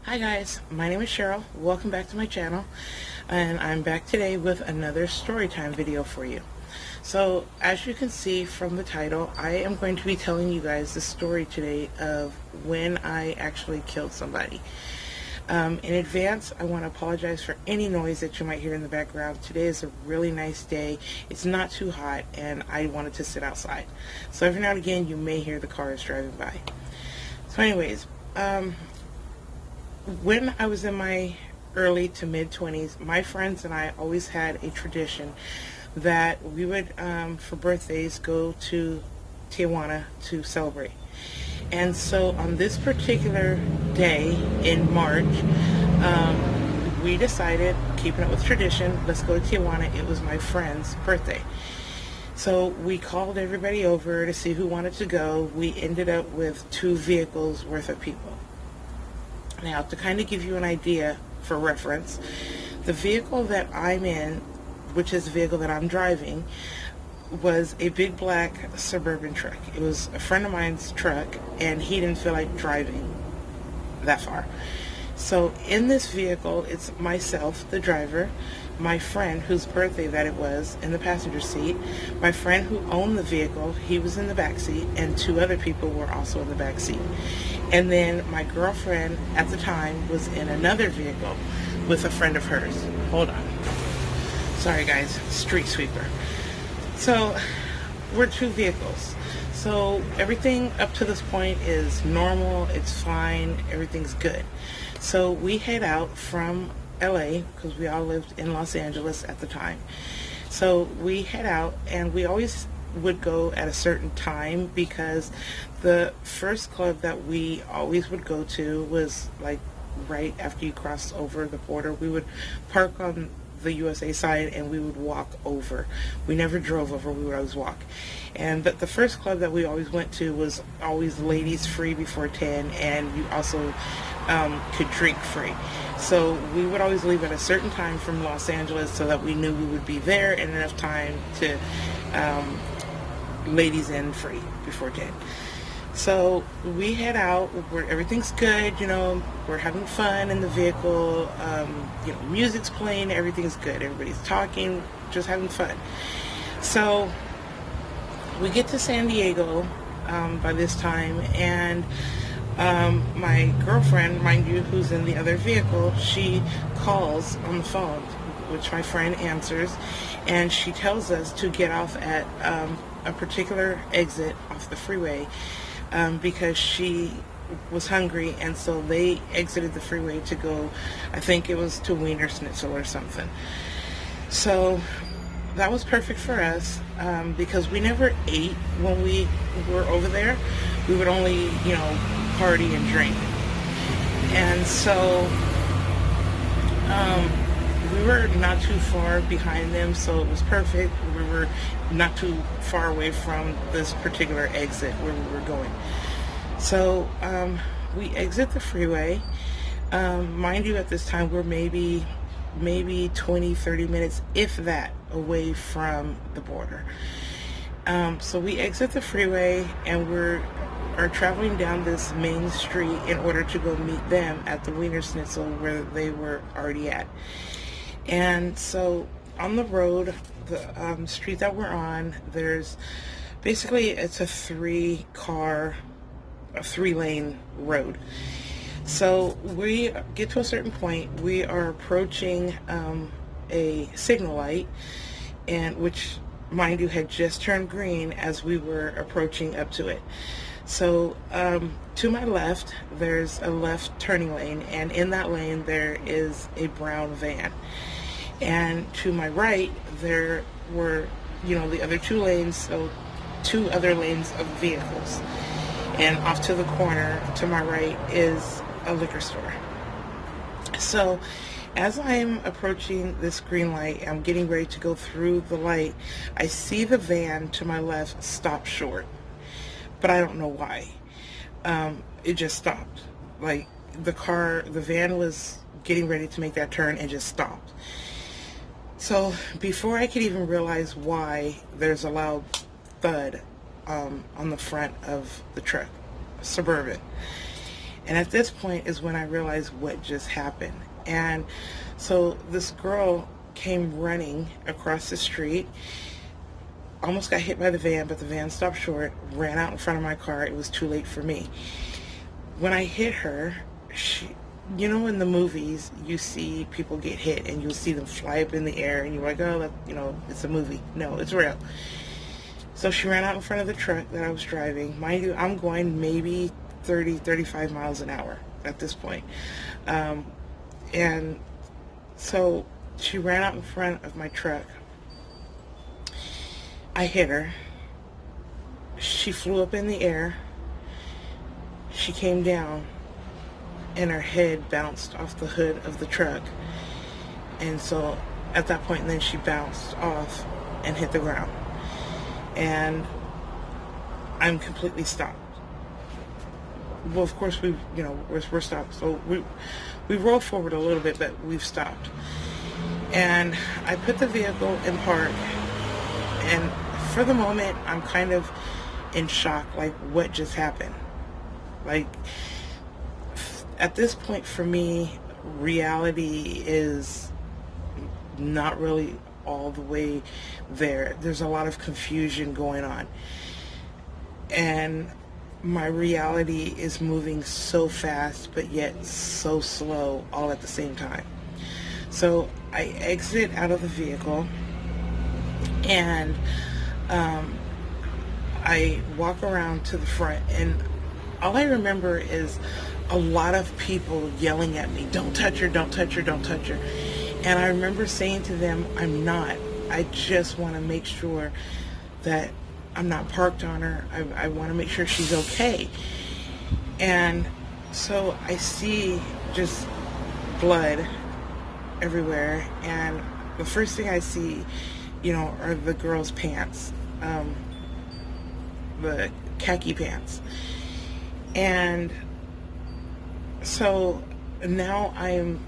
Hi guys, my name is Cheryl. Welcome back to my channel, and I'm back today with another story time video for you. So as you can see from the title, I am going to be telling you guys the story today of when I actually killed somebody. In advance, I want to apologize for any noise that you might hear in the background. Today is a really nice day. It's not too hot, and I wanted to sit outside. So every now and again, you may hear the cars driving by. So anyways, when I was in my early to mid 20s, my friends and I always had a tradition that we would, for birthdays, go to Tijuana to celebrate. And so on this particular day in March, we decided, keeping up with tradition, let's go to Tijuana. It was my friend's birthday. So we called everybody over to see who wanted to go. We ended up with 2 vehicles worth of people. Now, to kind of give you an idea for reference, the vehicle that I'm in, which is the vehicle that I'm driving, was a big black Suburban truck. It was a friend of mine's truck, and he didn't feel like driving that far. So in this vehicle, it's myself, the driver, my friend whose birthday that it was, in the passenger seat, my friend who owned the vehicle, he was in the back seat, and 2 other people were also in the back seat. And then my girlfriend at the time was in another vehicle with a friend of hers. Hold on. Sorry guys, street sweeper. So we're 2 vehicles. So everything up to this point is normal, it's fine, everything's good. So we head out from LA, because we all lived in Los Angeles at the time. So we head out, and we always would go at a certain time, because the first club that we always would go to was like right after you crossed over the border. We would park on the USA side and we would walk over. We never drove over, we would always walk. And the first club that we always went to was always ladies free before 10, and you also could drink free. So we would always leave at a certain time from Los Angeles so that we knew we would be there in enough time to ladies in free before 10. So we head out where everything's good, you know, we're having fun in the vehicle, you know, music's playing, everything's good, everybody's talking, just having fun. So we get to San Diego by this time, and my girlfriend, mind you, who's in the other vehicle, she calls on the phone, which my friend answers, and she tells us to get off at a particular exit off the freeway, because she was hungry, and so they exited the freeway to go, I think it was to Wiener Schnitzel or something. So that was perfect for us, because we never ate when we were over there. We would only, you know, party and drink. And so we were not too far behind them, so it was perfect. We were not too far away from this particular exit where we were going. So we exit the freeway. Mind you, at this time we're maybe 20-30 minutes, if that, away from the border. So we exit the freeway, and are traveling down this main street in order to go meet them at the Wiener Schnitzel where they were already at. And so on the road, the street that we're on, there's basically, it's a 3-lane road. So we get to a certain point, we are approaching a signal light, and which, mind you, had just turned green as we were approaching up to it. So to my left, there's a left turning lane, and in that lane there is a brown van. And to my right, there were, you know, the other 2 lanes, so 2 other lanes of vehicles. And off to the corner to my right is a liquor store. So as I'm approaching this green light, I'm getting ready to go through the light, I see the van to my left stop short. But I don't know why. It just stopped. Like, the van was getting ready to make that turn and just stopped. So before I could even realize why, there's a loud thud on the front of the truck, Suburban. And at this point is when I realized what just happened. And so this girl came running across the street, almost got hit by the van, but the van stopped short, ran out in front of my car. It was too late for me. When I hit her, you know, in the movies, you see people get hit and you'll see them fly up in the air and you're like, oh, that, you know, it's a movie. No, it's real. So she ran out in front of the truck that I was driving. Mind you, I'm going maybe 30, 35 miles an hour at this point. And so she ran out in front of my truck. I hit her. She flew up in the air. She came down and her head bounced off the hood of the truck. And so at that point then she bounced off and hit the ground. And I'm completely stopped. Well, of course we're stopped. So we rolled forward a little bit, but we've stopped. And I put the vehicle in park, and for the moment I'm kind of in shock, like what just happened. Like at this point for me, reality is not really all the way there. There's a lot of confusion going on. And my reality is moving so fast, but yet so slow all at the same time. So I exit out of the vehicle and I walk around to the front, and all I remember is a lot of people yelling at me, don't touch her, don't touch her, don't touch her. And I remember saying to them, I'm not. I just want to make sure that I'm not parked on her. I want to make sure she's okay. And so I see just blood everywhere, and the first thing I see, you know, are the girl's pants, the khaki pants. And so now I'm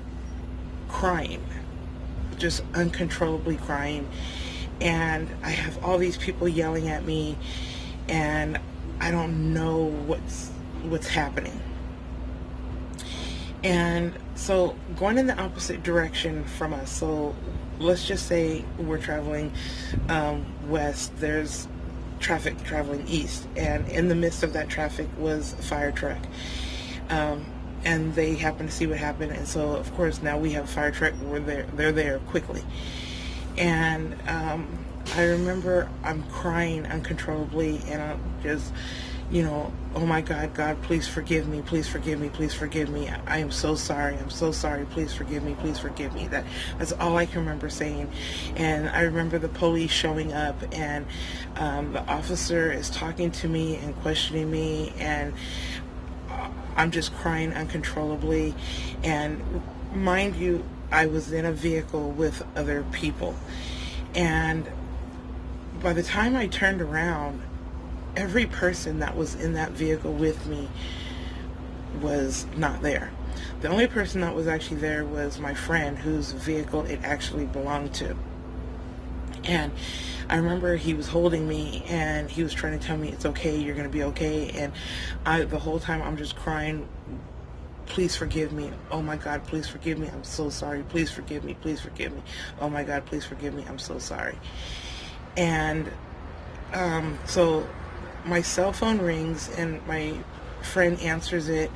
crying, just uncontrollably crying, and I have all these people yelling at me, and I don't know what's happening. And so going in the opposite direction from us, so let's just say we're traveling west, there's traffic traveling east, and in the midst of that traffic was a fire truck. And they happened to see what happened, and so of course now we have a fire truck. They're there quickly. And I remember I'm crying uncontrollably, and I'm just, you know, oh my God, God, please forgive me, please forgive me, please forgive me. I am so sorry, I'm so sorry, please forgive me, please forgive me. That's all I can remember saying. And I remember the police showing up, and the officer is talking to me and questioning me, and I'm just crying uncontrollably. And mind you, I was in a vehicle with other people, and by the time I turned around, every person that was in that vehicle with me was not there. The only person that was actually there was my friend, whose vehicle it actually belonged to. And I remember he was holding me, and he was trying to tell me, it's okay, you're going to be okay. And the whole time I'm just crying, please forgive me. Oh my God, please forgive me. I'm so sorry. Please forgive me. Please forgive me. Oh my God, please forgive me. I'm so sorry. And so my cell phone rings, and my friend answers it,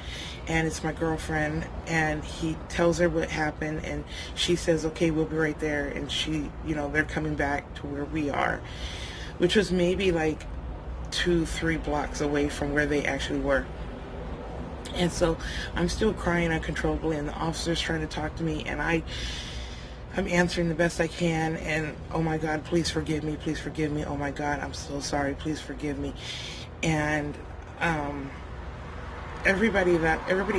and it's my girlfriend, and he tells her what happened, and she says, okay, we'll be right there. And she, you know, they're coming back to where we are, which was maybe like 2-3 blocks away from where they actually were. And so I'm still crying uncontrollably, and the officer's trying to talk to me, and I'm answering the best I can, and oh my God, please forgive me, please forgive me. Oh my God, I'm so sorry, please forgive me. And everybody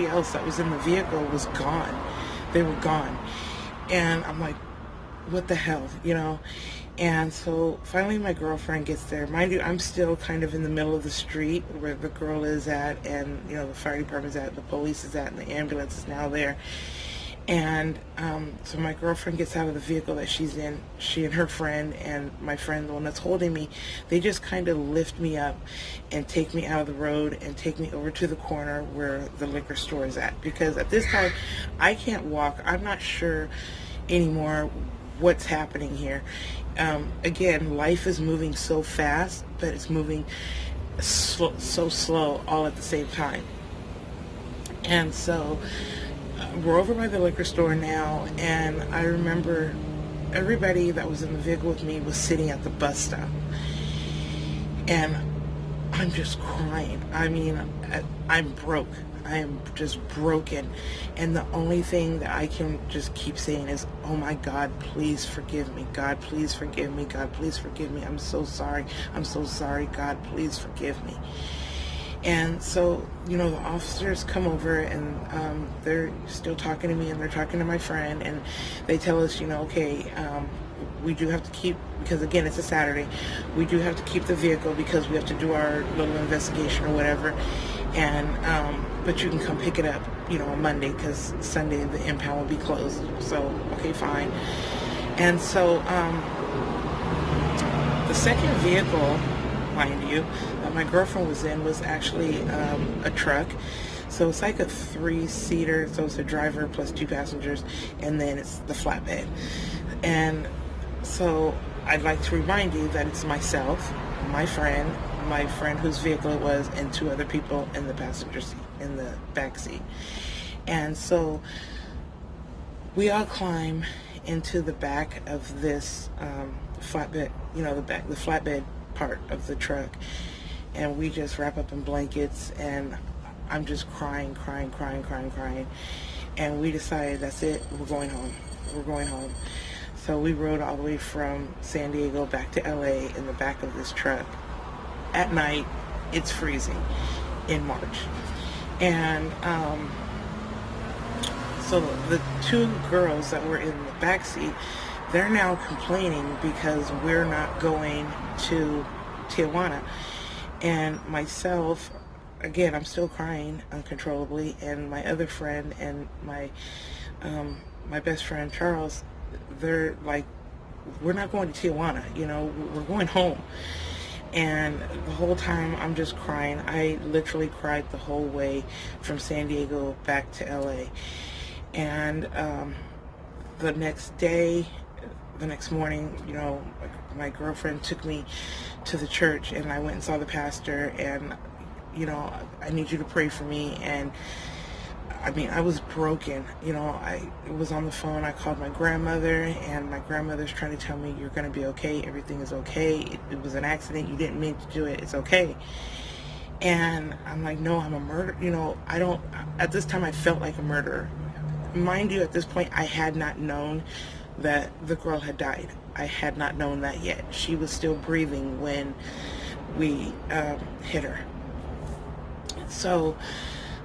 else that was in the vehicle was gone. They were gone. And I'm like, what the hell, you know? And so finally my girlfriend gets there. Mind you, I'm still kind of in the middle of the street where the girl is at, and, you know, the fire department's at, the police is at, and the ambulance is now there. And so my girlfriend gets out of the vehicle that she's in. She and her friend and my friend, the one that's holding me, they just kind of lift me up and take me out of the road and take me over to the corner where the liquor store is at. Because at this time, I can't walk. I'm not sure anymore what's happening here. Again, life is moving so fast, but it's moving so slow all at the same time. And so we're over by the liquor store now, and I remember everybody that was in the vehicle with me was sitting at the bus stop, and I'm just crying. I mean, I'm broke. I am just broken, and the only thing that I can just keep saying is, oh my God, please forgive me. God, please forgive me. God, please forgive me. I'm so sorry. I'm so sorry. God, please forgive me. And so, the officers come over, and they're still talking to me, and they're talking to my friend, and they tell us, okay, we do have to keep, because again, it's a Saturday, we do have to keep the vehicle because we have to do our little investigation or whatever, and but you can come pick it up, on Monday, because Sunday the impound will be closed. So, okay, fine. And so the second vehicle, mind you, that my girlfriend was in was actually a truck. So it's like a 3-seater, so it's a driver plus 2 passengers, and then it's the flatbed. And so I'd like to remind you that it's myself, my friend whose vehicle it was, and 2 other people in the passenger seat, in the back seat. And so we all climb into the back of this flatbed, the flatbed part of the truck, and we just wrap up in blankets, and I'm just crying, and we decided, that's it, we're going home. So we rode all the way from San Diego back to LA in the back of this truck. At night, it's freezing in March. And so the 2 girls that were in the back seat, they're now complaining because we're not going to Tijuana. And myself, again, I'm still crying uncontrollably, and my other friend and my best friend Charles, they're like, we're not going to Tijuana, we're going home. And the whole time I'm just crying. I literally cried the whole way from San Diego back to LA. And the next morning, my girlfriend took me to the church, and I went and saw the pastor, and I need you to pray for me. And I mean, I was broken. I was on the phone. I called my grandmother, and my grandmother's trying to tell me, you're going to be okay. Everything is okay. It was an accident. You didn't mean to do it. It's okay. And I'm like, no, I'm a murderer. At this time, I felt like a murderer. Mind you, at this point, I had not known that the girl had died. I had not known that yet. She was still breathing when we hit her. So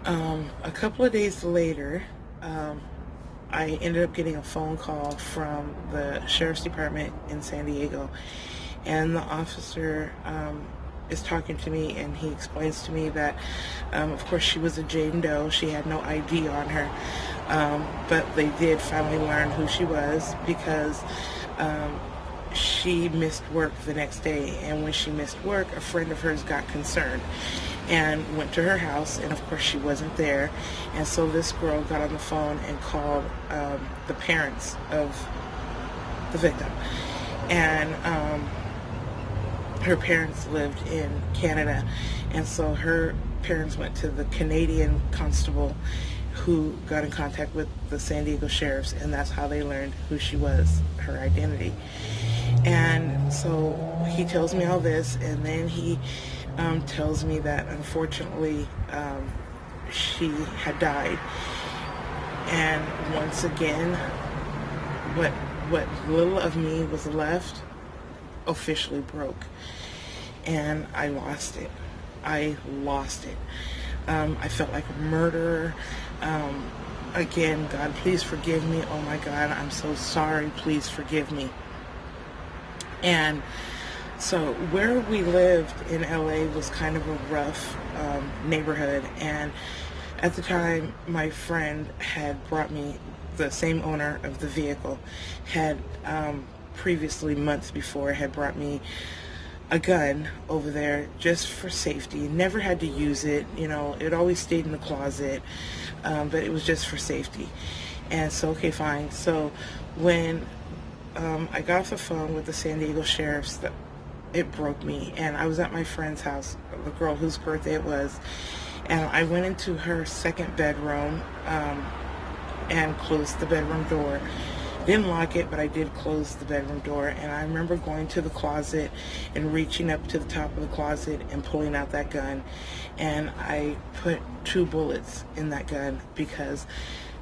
a couple of days later, I ended up getting a phone call from the sheriff's department in San Diego, and the officer is talking to me, and he explains to me that of course she was a Jane Doe. She had no ID on her, but they did finally learn who she was because she missed work the next day, and when she missed work, a friend of hers got concerned and went to her house, and of course she wasn't there. And so this girl got on the phone and called the parents of the victim, and her parents lived in Canada, and so her parents went to the Canadian constable, who got in contact with the San Diego sheriffs, and that's how they learned who she was, her identity. And so he tells me all this, and then he tells me that unfortunately she had died. And once again, what little of me was left officially broke, and I lost it. I felt like a murderer. Again, God, please forgive me. Oh my God, I'm so sorry. Please forgive me. And so where we lived in LA was kind of a rough neighborhood, and at the time my friend had brought me the same owner of the vehicle, had previously, months before, had brought me a gun over there just for safety. Never had to use it, it always stayed in the closet, but it was just for safety. And so, okay, fine. So when I got off the phone with the San Diego sheriffs, it broke me. And I was at my friend's house, the girl whose birthday it was, and I went into her second bedroom and closed the bedroom door. Didn't lock it, but I did close the bedroom door. And I remember going to the closet and reaching up to the top of the closet and pulling out that gun. And I put 2 bullets in that gun, because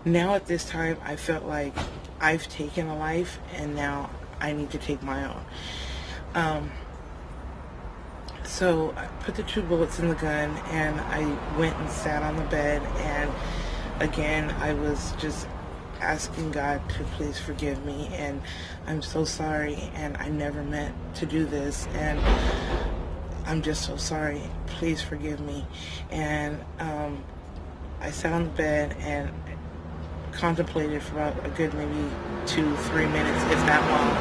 now at this time I felt like I've taken a life and now I need to take my own. So I put the 2 bullets in the gun and I went and sat on the bed, and again I was just asking God to please forgive me, and I'm so sorry, and I never meant to do this, and I'm just so sorry, please forgive me. And I sat on the bed and contemplated for about a good maybe 2-3 minutes, if that long.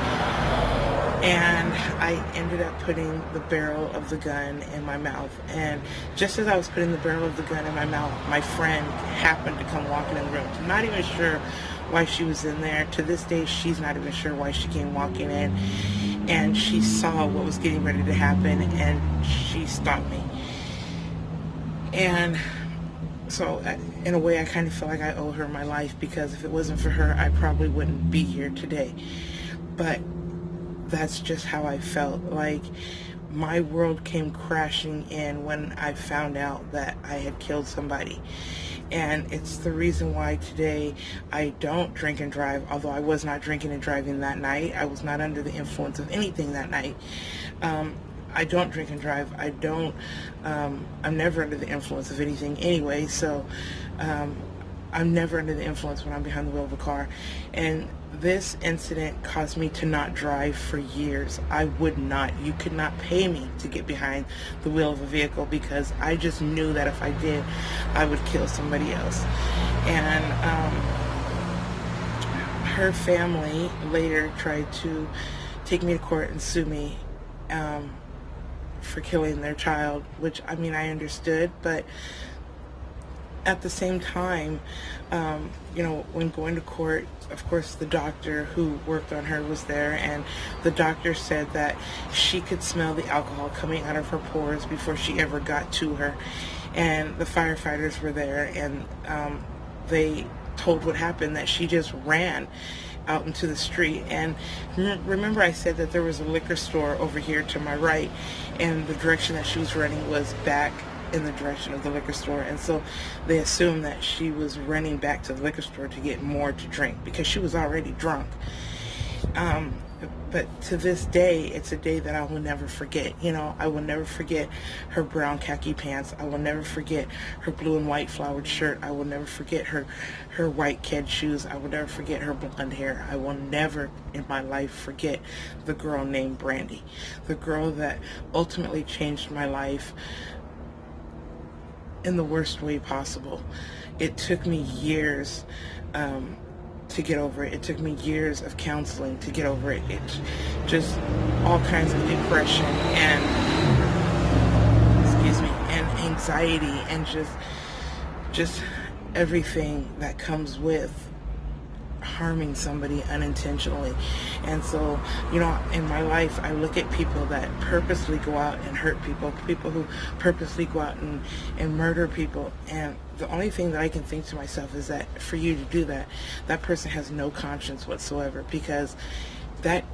And I ended up putting the barrel of the gun in my mouth. And just as I was putting the barrel of the gun in my mouth, my friend happened to come walking in the room. I'm not even sure why she was in there. To this day, she's not even sure why she came walking in. And she saw what was getting ready to happen, and she stopped me. And so in a way, I kind of feel like I owe her my life, because if it wasn't for her, I probably wouldn't be here today. But that's just how I felt. Like my world came crashing in when I found out that I had killed somebody. And it's the reason why today I don't drink and drive, although I was not drinking and driving that night. I was not under the influence of anything that night. I don't drink and drive. I'm never under the influence of anything anyway, so I'm never under the influence when I'm behind the wheel of a car. And this incident caused me to not drive for years. I would not. You could not pay me to get behind the wheel of a vehicle, because I just knew that if I did, I would kill somebody else. And her family later tried to take me to court and sue me for killing their child, which, I mean, I understood, but at the same time, when going to court, of course, the doctor who worked on her was there, and the doctor said that she could smell the alcohol coming out of her pores before she ever got to her. And the firefighters were there, and they told what happened, that she just ran out into the street. And remember, I said that there was a liquor store over here to my right, and the direction that she was running was back in the direction of the liquor store. And so they assumed that she was running back to the liquor store to get more to drink, because she was already drunk. But to this day, it's a day that I will never forget. I will never forget her brown khaki pants. I will never forget her blue and white flowered shirt. I will never forget her white kid shoes. I will never forget her blonde hair. I will never in my life forget the girl named Brandy, the girl that ultimately changed my life in the worst way possible. It took me years to get over it. It took me years of counseling to get over it. It's just all kinds of depression and anxiety, and just everything that comes with harming somebody unintentionally. And so, in my life, I look at people that purposely go out and hurt people who purposely go out and murder people, and the only thing that I can think to myself is that for you to do that, that person has no conscience whatsoever, because that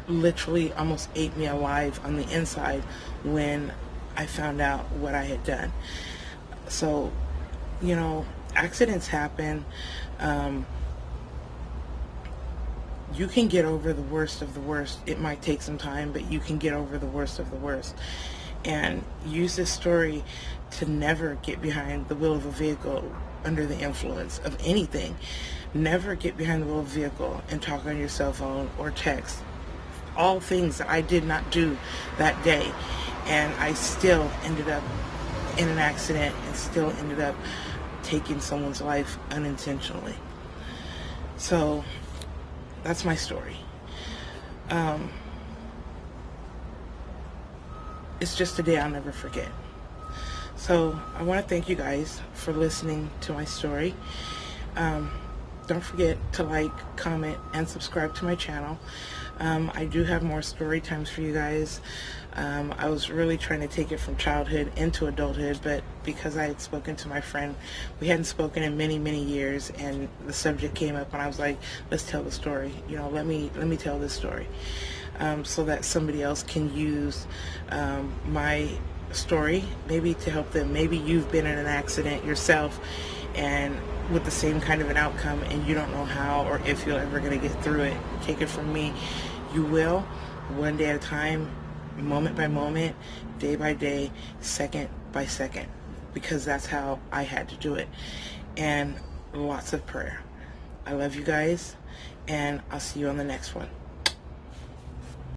literally almost ate me alive on the inside when I found out what I had done. So, accidents happen. You can get over the worst of the worst. It might take some time, but you can get over the worst of the worst. And use this story to never get behind the wheel of a vehicle under the influence of anything. Never get behind the wheel of a vehicle and talk on your cell phone or text. All things that I did not do that day. And I still ended up in an accident and still ended up taking someone's life unintentionally. So that's my story. It's just a day I'll never forget. So I want to thank you guys for listening to my story. Don't forget to like, comment, and subscribe to my channel. I do have more story times for you guys. I was really trying to take it from childhood into adulthood, but because I had spoken to my friend, we hadn't spoken in many, many years, and the subject came up, and I was like, let's tell the story. You know, let me tell this story, so that somebody else can use my story, maybe to help them. Maybe you've been in an accident yourself, and with the same kind of an outcome, and you don't know how or if you're ever going to get through it. Take it from me, you will, one day at a time, moment by moment, day by day, second by second, because that's how I had to do it. And lots of prayer. I love you guys, and I'll see you on the next one.